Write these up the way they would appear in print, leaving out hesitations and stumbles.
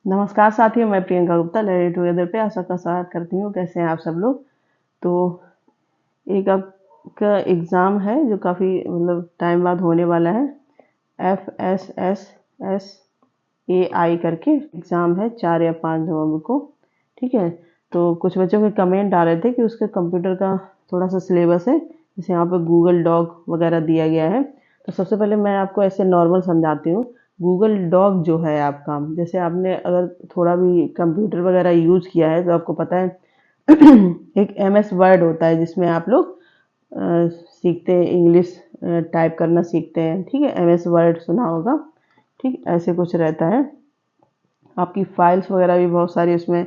नमस्कार साथियों, मैं प्रियंका गुप्ता लर्निंग टुगेदर पे आप सबका स्वागत करती हूँ। कैसे हैं आप सब लोग। तो एक आपका एग्ज़ाम है जो काफ़ी टाइम बाद होने वाला है। FSSSAI करके एग्ज़ाम है 4 या 5 नवंबर को। ठीक है, तो कुछ बच्चों के कमेंट आ रहे थे कि उसके कंप्यूटर का थोड़ा सा सिलेबस है, जैसे यहाँ पे गूगल डॉक वगैरह दिया गया है। तो सबसे पहले मैं आपको ऐसे नॉर्मल समझाती हूँ। गूगल डॉक जो है आपका, जैसे आपने अगर थोड़ा भी कंप्यूटर वगैरह यूज़ किया है तो आपको पता है एक MS वर्ड होता है जिसमें आप लोग सीखते हैं, इंग्लिश टाइप करना सीखते हैं। ठीक है, MS वर्ड सुना होगा। ठीक, ऐसे कुछ रहता है। आपकी फाइल्स वगैरह भी बहुत सारी उसमें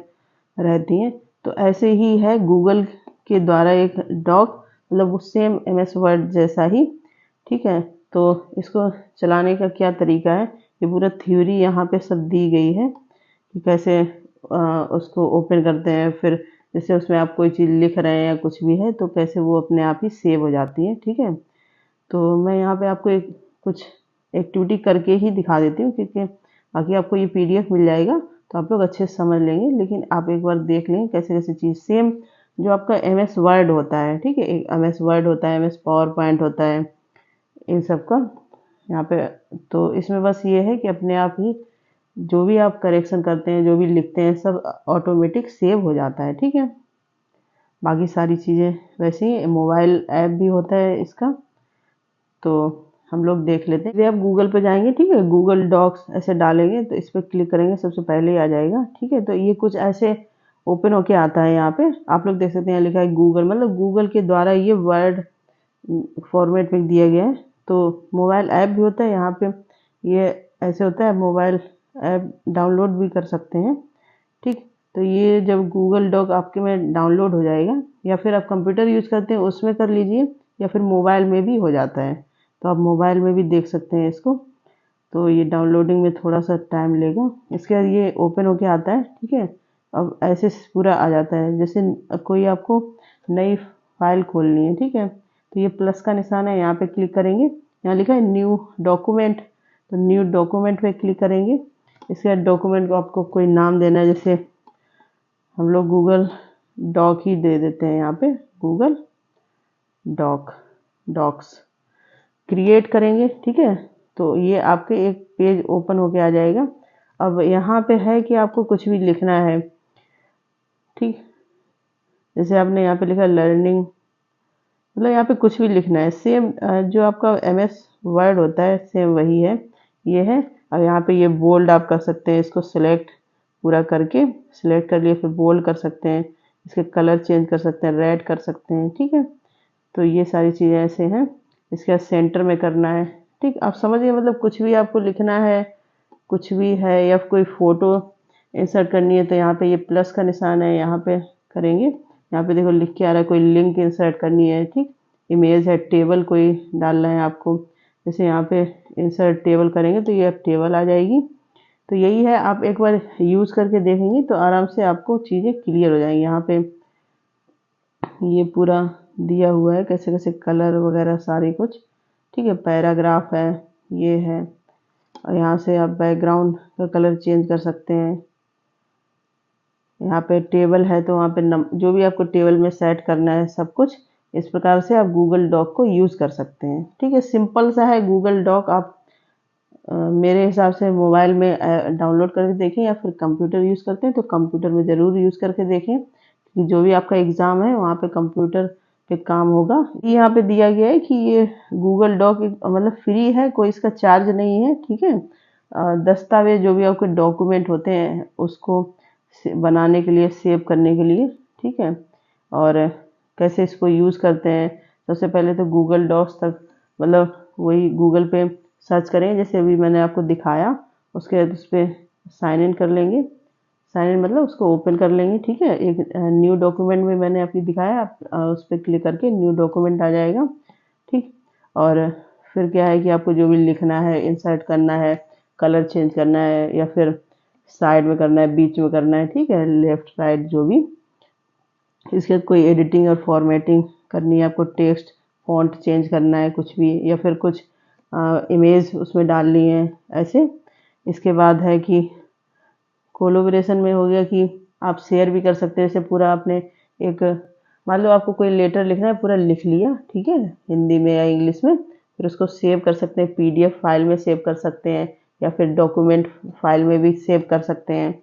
रहती हैं। तो ऐसे ही है गूगल के द्वारा एक डॉक, मतलब वो सेम MS वर्ड जैसा ही। ठीक है, तो इसको चलाने का क्या तरीका है, ये पूरा थ्योरी यहाँ पे सब दी गई है कि कैसे उसको ओपन करते हैं। फिर जैसे उसमें आप कोई चीज़ लिख रहे हैं या कुछ भी है तो कैसे वो अपने आप ही सेव हो जाती है। ठीक है, तो मैं यहाँ पे आपको एक कुछ एक्टिविटी करके ही दिखा देती हूँ, क्योंकि बाकी आपको ये PDF मिल जाएगा तो आप लोग अच्छे से समझ लेंगे। लेकिन आप एक बार देख लेंगे कैसे कैसे चीज़ सेम जो आपका MS वर्ड होता है। ठीक है, एक MS वर्ड होता है, MS पावर पॉइंट होता है, इन सब का यहाँ पे। तो इसमें बस ये है कि अपने आप ही जो भी आप करेक्शन करते हैं, जो भी लिखते हैं, सब ऑटोमेटिक सेव हो जाता है। ठीक है, बाकी सारी चीज़ें वैसे ही। मोबाइल ऐप भी होता है इसका, तो हम लोग देख लेते हैं। यदि आप गूगल पे जाएंगे, ठीक है, गूगल डॉक्स ऐसे डालेंगे तो इस पर क्लिक करेंगे, सबसे पहले ही आ जाएगा। ठीक है, तो ये कुछ ऐसे ओपन होके आता है। यहाँ पे आप लोग देख सकते हैं लिखा है गूगल, मतलब गूगल के द्वारा ये वर्ड फॉर्मेट में दिया गया है। तो मोबाइल ऐप भी होता है यहाँ पे, ये ऐसे होता है। मोबाइल ऐप डाउनलोड भी कर सकते हैं। ठीक, तो ये जब गूगल डॉक आपके में डाउनलोड हो जाएगा, या फिर आप कंप्यूटर यूज़ करते हैं उसमें कर लीजिए, या फिर मोबाइल में भी हो जाता है, तो आप मोबाइल में भी देख सकते हैं इसको। तो ये डाउनलोडिंग में थोड़ा सा टाइम लेगा। इसके बाद ये ओपन होके आता है। ठीक है, अब ऐसे पूरा आ जाता है जैसे कोई आपको नई फाइल खोलनी है। ठीक है, तो ये प्लस का निशान है, यहाँ पे क्लिक करेंगे, यहाँ लिखा है न्यू डॉक्यूमेंट, तो न्यू डॉक्यूमेंट पे क्लिक करेंगे। इसके बाद डॉक्यूमेंट को आपको कोई नाम देना है, जैसे हम लोग गूगल डॉक ही दे देते हैं। यहाँ पे गूगल डॉक डॉक्स क्रिएट करेंगे। ठीक है, तो ये आपके एक पेज ओपन होके आ जाएगा। अब यहाँ पे है कि आपको कुछ भी लिखना है। ठीक, जैसे आपने यहाँ पे लिखा लर्निंग, मतलब यहाँ पे कुछ भी लिखना है। सेम जो आपका MS वर्ड होता है सेम वही है, ये है। अब यहाँ पे ये बोल्ड आप कर सकते हैं, इसको सिलेक्ट पूरा करके, सिलेक्ट कर लिए फिर बोल्ड कर सकते हैं। इसके कलर चेंज कर सकते हैं, रेड कर सकते हैं। ठीक है, तो ये सारी चीज़ें ऐसे हैं। इसके बाद सेंटर में करना है। ठीक, आप समझिए, मतलब कुछ भी आपको लिखना है, कुछ भी है, या कोई फ़ोटो इंसर्ट करनी है तो यहाँ पे ये प्लस का निशान है, यहाँ पे करेंगे। यहाँ पे देखो लिख के आ रहा है कोई लिंक इंसर्ट करनी है। ठीक, इमेज है, टेबल कोई डालना है आपको, जैसे यहाँ पे इंसर्ट टेबल करेंगे तो ये अब टेबल आ जाएगी। तो यही है, आप एक बार यूज़ करके देखेंगे तो आराम से आपको चीज़ें क्लियर हो जाएंगी। यहाँ पे ये पूरा दिया हुआ है कैसे कैसे कलर वगैरह सारी कुछ। ठीक है, पैराग्राफ है, ये है। और यहाँ से आप बैकग्राउंड का कलर चेंज कर सकते हैं। यहाँ पे टेबल है तो वहाँ पे जो भी आपको टेबल में सेट करना है सब कुछ, इस प्रकार से आप गूगल डॉक को यूज़ कर सकते हैं। ठीक है, सिंपल सा है गूगल डॉक। आप मेरे हिसाब से मोबाइल में डाउनलोड करके देखें, या फिर कंप्यूटर यूज़ करते हैं तो कंप्यूटर में ज़रूर यूज़ करके देखें, कि जो भी आपका एग्ज़ाम है वहाँ पे कंप्यूटर पे काम होगा। यहाँ पे दिया गया है कि ये गूगल डॉक मतलब फ्री है, कोई इसका चार्ज नहीं है। ठीक है, दस्तावेज जो भी आपके डॉक्यूमेंट होते हैं उसको बनाने के लिए, सेव करने के लिए। ठीक है, और कैसे इसको यूज़ करते हैं, सबसे पहले तो गूगल डॉक्स तक, मतलब वही गूगल पे सर्च करेंगे जैसे अभी मैंने आपको दिखाया। उसके बाद उस पर साइन इन कर लेंगे। साइन इन मतलब उसको ओपन कर लेंगे। ठीक है, एक न्यू डॉक्यूमेंट में मैंने आपको दिखाया, आप उस पर क्लिक करके न्यू डॉक्यूमेंट आ जाएगा। ठीक, और फिर क्या है कि आपको जो भी लिखना है, इंसर्ट करना है, कलर चेंज करना है, या फिर साइड में करना है, बीच में करना है। ठीक है, लेफ्ट राइट जो भी। इसके बाद कोई एडिटिंग और फॉर्मेटिंग करनी है आपको, टेक्स्ट फॉन्ट चेंज करना है कुछ भी, या फिर कुछ इमेज उसमें डालनी है ऐसे। इसके बाद है कि कोलोब्रेशन में हो गया कि आप शेयर भी कर सकते हैं, जैसे पूरा आपने एक, मान लो आपको कोई लेटर लिखना है, पूरा लिख लिया, ठीक है, हिंदी में या इंग्लिश में, फिर उसको सेव कर सकते हैं, पीडीएफ फाइल में सेव कर सकते हैं, या फिर डॉक्यूमेंट फाइल में भी सेव कर सकते हैं।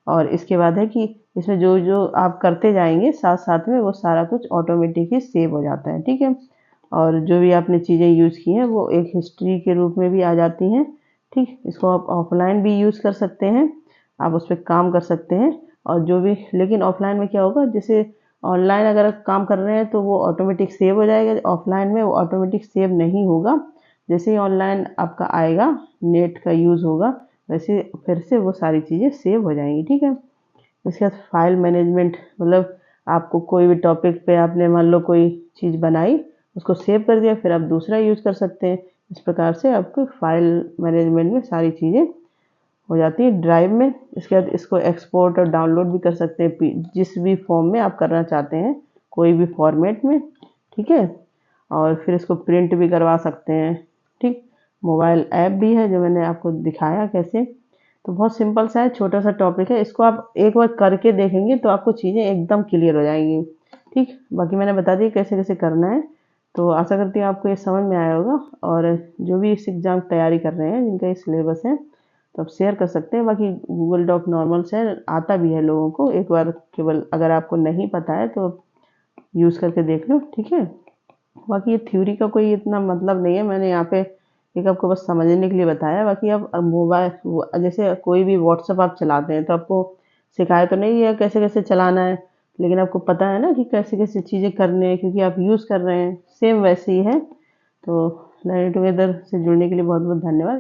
और इसके बाद है कि इसमें जो जो आप करते जाएंगे साथ साथ में वो सारा कुछ ऑटोमेटिक ही सेव हो जाता है, ठीक है। और जो भी आपने चीज़ें यूज़ की हैं वो एक हिस्ट्री के रूप में भी आ जाती हैं, ठीक। इसको आप ऑफलाइन भी यूज़ कर सकते हैं, आप उस पर काम कर सकते हैं। और जो भी, लेकिन ऑफलाइन में क्या होगा, जैसे ऑनलाइन अगर आप काम कर रहे हैं तो वो ऑटोमेटिक सेव हो जाएगा, ऑफलाइन में वो ऑटोमेटिक सेव नहीं होगा। जैसे ही ऑनलाइन आपका आएगा, नेट का यूज़ होगा, वैसे फिर से वो सारी चीज़ें सेव हो जाएंगी, ठीक है। इसके बाद फाइल मैनेजमेंट, मतलब आपको कोई भी टॉपिक पे आपने मान लो कोई चीज़ बनाई, उसको सेव कर दिया, फिर आप दूसरा यूज़ कर सकते हैं। इस प्रकार से आपको फाइल मैनेजमेंट में सारी चीज़ें हो जाती है ड्राइव में। इसके बाद इसको एक्सपोर्ट और डाउनलोड भी कर सकते हैं, जिस भी फॉर्म में आप करना चाहते हैं, कोई भी फॉर्मेट में, ठीक है। और फिर इसको प्रिंट भी करवा सकते हैं, ठीक। मोबाइल ऐप भी है जो मैंने आपको दिखाया कैसे। तो बहुत सिंपल सा है, छोटा सा टॉपिक है, इसको आप एक बार करके देखेंगे तो आपको चीज़ें एकदम क्लियर हो जाएंगी, ठीक। बाकी मैंने बता दिया कैसे कैसे करना है। तो आशा करती हूँ आपको ये समझ में आया होगा। और जो भी इस एग्ज़ाम की तैयारी कर रहे हैं, जिनका ये सिलेबस है, तो आप शेयर कर सकते हैं। बाकी गूगल डॉक नॉर्मल से आता भी है लोगों को, एक बार केवल अगर आपको नहीं पता है तो यूज़ करके देख लो, ठीक है। बाकी ये थ्योरी का कोई इतना मतलब नहीं है, मैंने यहाँ पे एक आपको बस समझने के लिए बताया। बाकी आप मोबाइल जैसे कोई भी व्हाट्सअप आप चलाते हैं तो आपको सिखाया तो नहीं है कैसे कैसे चलाना है, लेकिन आपको पता है ना कि कैसे कैसे चीज़ें करने हैं, क्योंकि आप यूज़ कर रहे हैं। सेम वैसे ही है। तो लर्निंग टुगेदर से जुड़ने के लिए बहुत बहुत धन्यवाद।